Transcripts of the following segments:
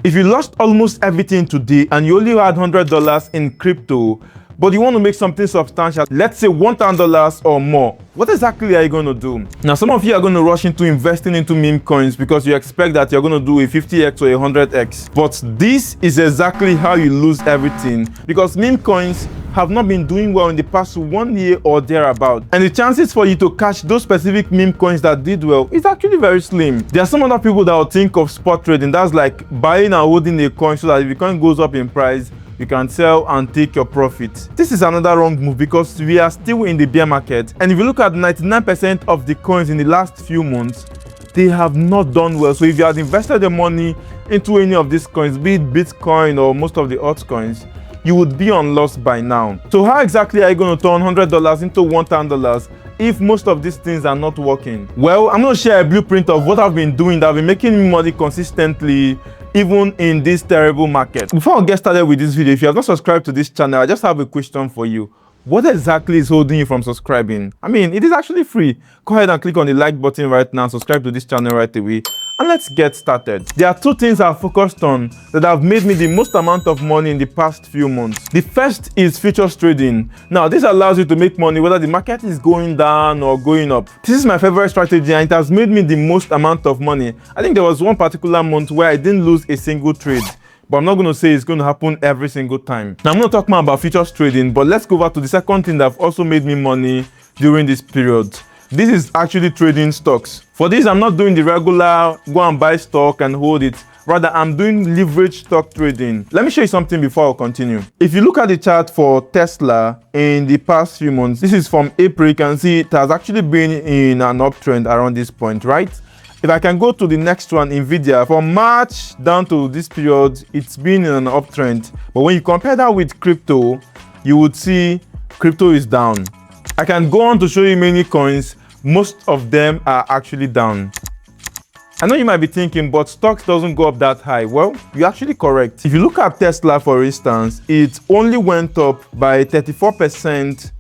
If you lost almost everything today and you only had $100 in crypto, but you want to make something substantial, let's say $1,000 or more, what exactly are you going to do? Now, some of you are going to rush into investing into meme coins because you expect that you're going to do a 50x or a 100x. But this is exactly how you lose everything, because meme coins have not been doing well in the past 1 year or thereabout. And the chances for you to catch those specific meme coins that did well is actually very slim. There are some other people that will think of spot trading. That's like buying and holding a coin so that if the coin goes up in price, you can sell and take your profit. This is another wrong move because we are still in the bear market. And if you look at 99% of the coins in the last few months, they have not done well. So if you had invested your money into any of these coins, be it Bitcoin or most of the altcoins, you would be on loss by now. So how exactly are you going to turn $100 into $1,000 if most of these things are not working? Well, I'm going to share a blueprint of what I've been doing that have been making me money consistently even in this terrible market. Before I get started with this video, if you have not subscribed to this channel, I just have a question for you. What exactly is holding you from subscribing? I mean, it is actually free. Go ahead and click on the like button right now, subscribe to this channel right away, and let's get started. There are two things I've focused on that have made me the most amount of money in the past few months. The first is futures trading. Now, this allows you to make money whether the market is going down or going up. This is my favorite strategy and it has made me the most amount of money. I think there was one particular month where I didn't lose a single trade. But I'm not going to say it's going to happen every single time. Now, I'm not talking about futures trading, but let's go back to the second thing that have also made me money during this period. This is actually trading stocks. For this, I'm not doing the regular go and buy stock and hold it. Rather, I'm doing leverage stock trading. Let me show you something before I continue. If you look at the chart for Tesla in the past few months, this is from April. You can see it has actually been in an uptrend around this point, right? If I can go to the next one, Nvidia, from March down to this period, it's been in an uptrend. But when you compare that with crypto, you would see crypto is down. I can go on to show you many coins. Most of them are actually down. I know you might be thinking, but stocks doesn't go up that high. Well, you're actually correct. If you look at Tesla, for instance, it only went up by 34%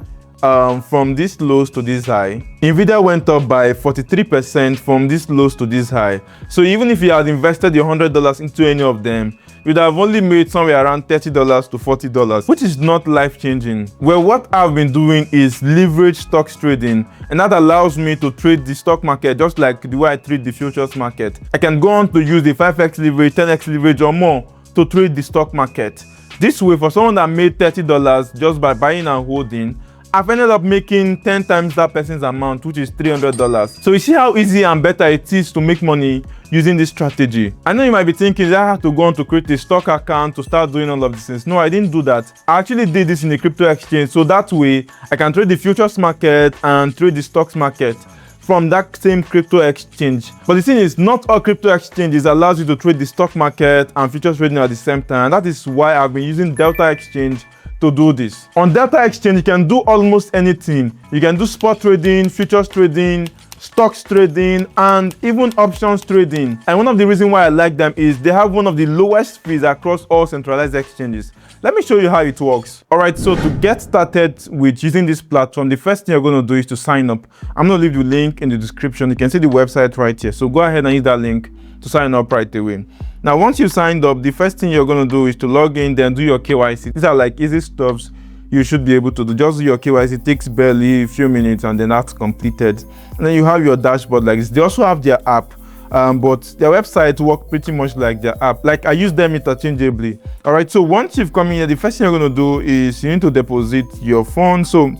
from this lows to this high. Nvidia went up by 43% from this lows to this high. So even if you had invested your $100 into any of them, you'd have only made somewhere around $30 to $40, which is not life-changing. Well, what I've been doing is leverage stocks trading, and that allows me to trade the stock market just like the way I trade the futures market. I can go on to use the 5x leverage, 10x leverage or more to trade the stock market. This way, for someone that made $30 just by buying and holding, I've ended up making 10 times that person's amount, which is $300. So you see how easy and better it is to make money using this strategy. I know you might be thinking that I have to go on to create a stock account to start doing all of these things. No, I didn't do that. I actually did this in a crypto exchange. So that way I can trade the futures market and trade the stocks market from that same crypto exchange. But the thing is, not all crypto exchanges allows you to trade the stock market and futures trading at the same time. That is why I've been using Delta Exchange to do this. On Delta Exchange, you can do almost anything. You can do spot trading, futures trading, stocks trading, and even options trading. And one of the reasons why I like them is they have one of the lowest fees across all centralized exchanges. Let me show you how it works. All right, so to get started with using this platform, the first thing you're going to do is to sign up. I'm going to leave the link in the description. You can see the website right here. So go ahead and use that link to sign up right away. Now, once you signed up, the first thing you're going to do is to log in, then do your KYC. These are like easy stuffs you should be able to do. Just do your KYC. It takes barely a few minutes and then that's completed. And then you have your dashboard like this. They also have their app, but their website works pretty much like their app. Like I use them interchangeably. All right, so once you've come in here, the first thing you're going to do is you need to deposit your funds. So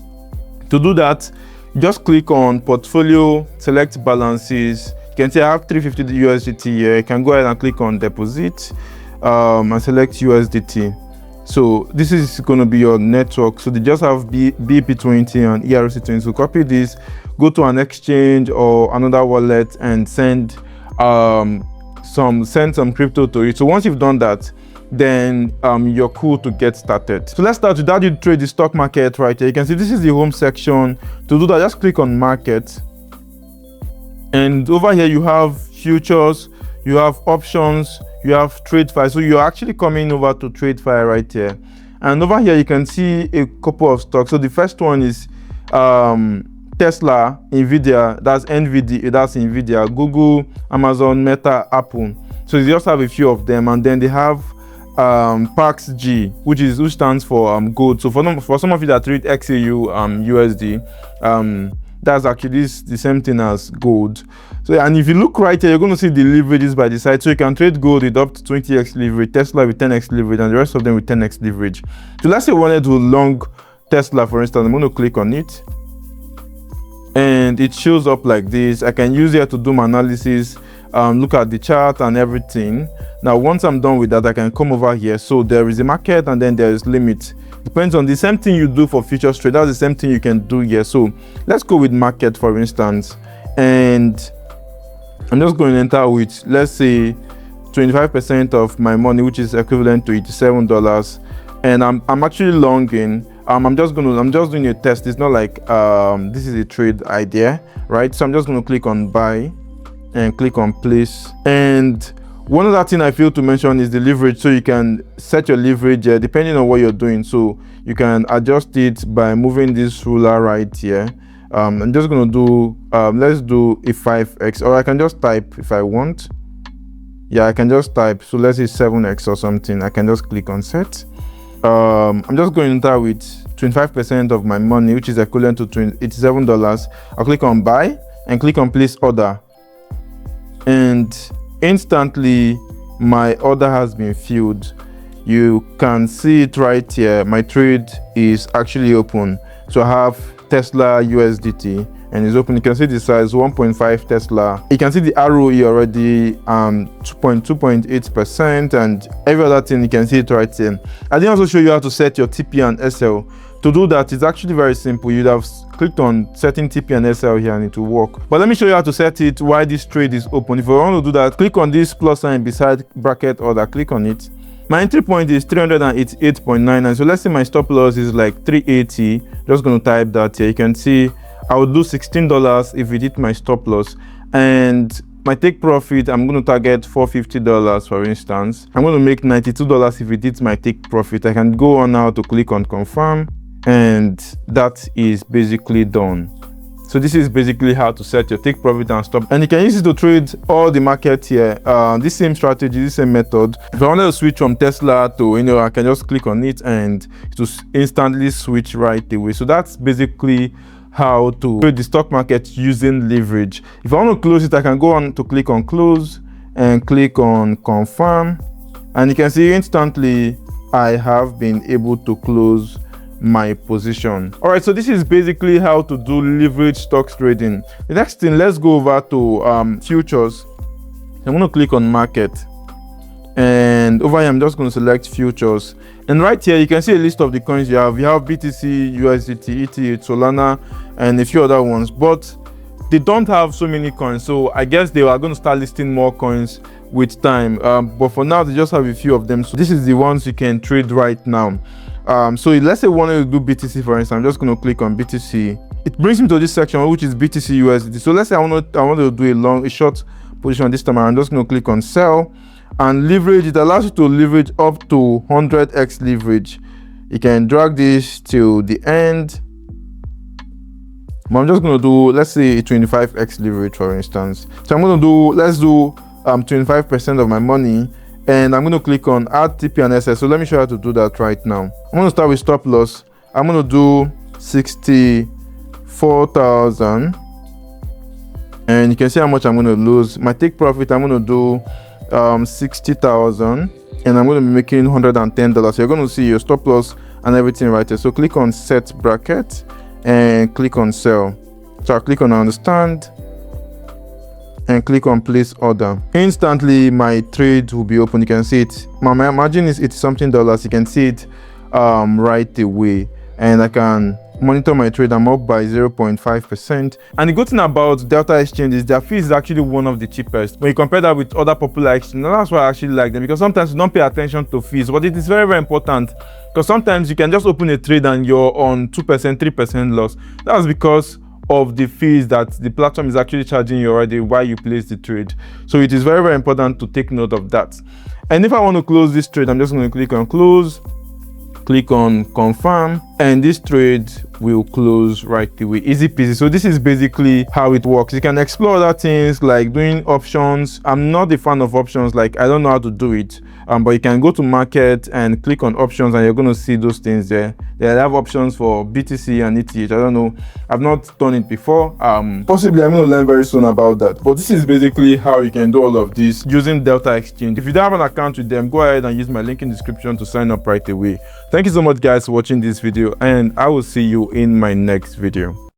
to do that, just click on portfolio, select balances. You can see I have 350 USDT here. You can go ahead and click on deposit and select USDT. So this is going to be your network. So they just have BP20 and ERC20. So copy this, go to an exchange or another wallet and send some crypto to it. So once you've done that, then you're cool to get started. So let's start with that. You trade the stock market right here. You can see this is the home section. To do that, just click on market. And over here you have futures, you have options, you have TradeFi. So you're actually coming over to TradeFi right here. And over here you can see a couple of stocks. So the first one is Tesla, Nvidia, that's NVIDIA, that's Nvidia, Google, Amazon, Meta, Apple. So they just have a few of them, and then they have PAXG, which stands for gold. So for some of you that trade XAU USD, that's actually the same thing as gold. So, and if you look right here, you're going to see the leverages by the side. So you can trade gold with up to 20x leverage, Tesla with 10x leverage, and the rest of them with 10x leverage. So let's say we wanted to long Tesla, for instance. I'm going to click on it, and it shows up like this. I can use it to do my analysis, look at the chart and everything. Now, once I'm done with that, I can come over here. So there is a market, and then there is limit. Depends on the same thing you do for futures trade. That's the same thing you can do here. So let's go with market, for instance, and I'm just going to enter with, let's say, 25% of my money, which is equivalent to $87, and I'm actually longing. I'm just doing a test. It's not like this is a trade idea, right? So I'm just going to click on buy and click on place. And one other thing I feel to mention is the leverage. So you can set your leverage depending on what you're doing. So you can adjust it by moving this ruler right here. I'm just going to do let's do a 5x, or I can just type if I want. Yeah, I can just type. So let's say 7x or something. I can just click on set. I'm just going to enter with 25% of my money, which is equivalent to $87. I'll click on buy and click on place order, and instantly my order has been filled. You can see it right here. My trade is actually open. So I have Tesla USDT and it's open. You can see the size 1.5 Tesla. You can see the ROE already 2.8%, and every other thing you can see it right here. I didn't also show you how to set your TP and SL. To do that, it's actually very simple. You'd have clicked on setting TP and SL here and it will work. But let me show you how to set it while this trade is open. If you want to do that, click on this plus sign beside bracket order, click on it. My entry point is 388.9, and so let's say my stop loss is like 380. Just going to type that here. You can see I would lose $16 if it hit my stop loss, and my take profit, I'm going to target $450, for instance. I'm going to make $92 if it hits my take profit. I can go on now to click on confirm, and that is basically done. So this is basically how to set your take profit and stop, and you can use it to trade all the market here. This same strategy, this same method. If I wanted to switch from Tesla to, I can just click on it and it will instantly switch right away. So that's basically how to trade the stock market using leverage. If I want to close it, I can go on to click on close and click on confirm, and you can see instantly I have been able to close my position. All right, so this is basically how to do leverage stocks trading. The next thing, let's go over to futures. I'm going to click on market, and over here I'm just going to select futures, and right here you can see a list of the coins you have. You have BTC, USDT, ETH, Solana, and a few other ones, but they don't have so many coins. So I guess they are going to start listing more coins with time, but for now they just have a few of them. So this is the ones you can trade right now. So let's say we wanted to do BTC, for instance. I'm just going to click on BTC. It brings me to this section, which is BTC USD. So let's say I want to do a short position this time around. I'm just going to click on sell and leverage. It allows you to leverage up to 100x leverage. You can drag this to the end. But I'm just going to do, let's say, a 25x leverage, for instance. So I'm going to do, let's do 25% of my money. And I'm going to click on add TP and SS. So let me show you how to do that right now. I'm going to start with stop loss. I'm going to do 64,000, and you can see how much I'm going to lose. My take profit, I'm going to do 60,000, and I'm going to be making $110. So you're going to see your stop loss and everything right here. So click on set bracket and click on sell. So I'll click on understand and click on place order. Instantly my trade will be open. You can see it. My margin is $80 something. You can see it right away, and I can monitor my trade. I'm up by 0.5%. And the good thing about Delta Exchange is their fees is actually one of the cheapest when you compare that with other popular exchanges. And that's why I actually like them, because sometimes you don't pay attention to fees, but it is very, very important, because sometimes you can just open a trade and you're on 2%, 3% loss. That's because of the fees that the platform is actually charging you already while you place the trade. So it is very, very important to take note of that. And if I want to close this trade, I'm just going to click on close, click on confirm, and this trade will close right away. Easy peasy. So this is basically how it works. You can explore other things like doing options. I'm not a fan of options, like I don't know how to do it, but you can go to market and click on options and you're going to see those things there. They have options for BTC and ETH. I don't know, I've not done it before. Possibly I'm going to learn very soon about that, but this is basically how you can do all of this using Delta Exchange. If you don't have an account with them, go ahead and use my link in the description to sign up right away. Thank you so much guys for watching this video, and I will see you in my next video.